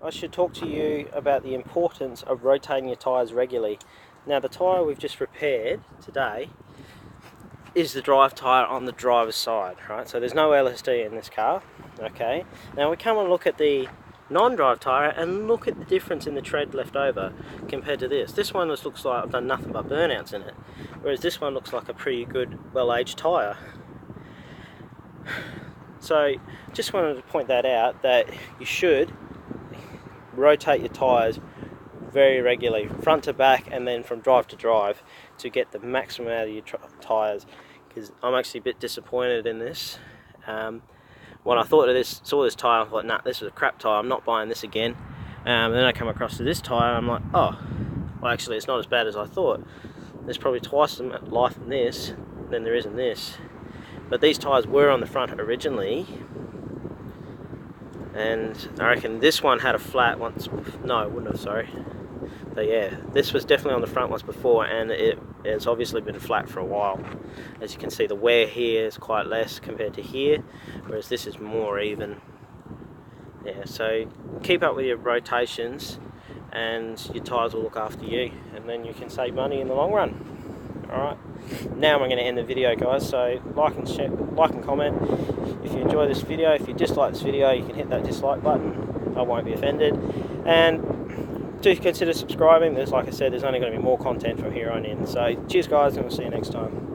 I should talk to you about the importance of rotating your tyres regularly. Now the tyre we've just repaired today is the drive tyre on the driver's side, right? So there's no LSD in this car, okay? Now we come and look at the non-drive tyre and look at the difference in the tread left over compared to this. This one looks like I've done nothing but burnouts in it, whereas this one looks like a pretty good, well-aged tyre. So just wanted to point that out, that you should rotate your tyres very regularly, front to back and then from drive to drive, to get the maximum out of your tyres. Because I'm actually a bit disappointed in this. When I thought of this, saw this tyre, I thought, nah, this is a crap tyre, I'm not buying this again. And then I come across to this tyre, I'm like, oh, well actually it's not as bad as I thought. There's probably twice the life in this than there is in this. But these tyres were on the front originally, and I reckon this one had a flat once, no it wouldn't have, sorry. But yeah, this was definitely on the front once before, and it's obviously been flat for a while. As you can see, the wear here is quite less compared to here, whereas this is more even. Yeah, so keep up with your rotations and your tyres will look after you, and then you can save money in the long run. Alright, now I'm going to end the video, guys, so like and share, like and comment if you enjoy this video. If you dislike this video, you can hit that dislike button, I won't be offended, and do consider subscribing. There's, like I said, there's only going to be more content from here on in. So cheers guys, and we'll see you next time.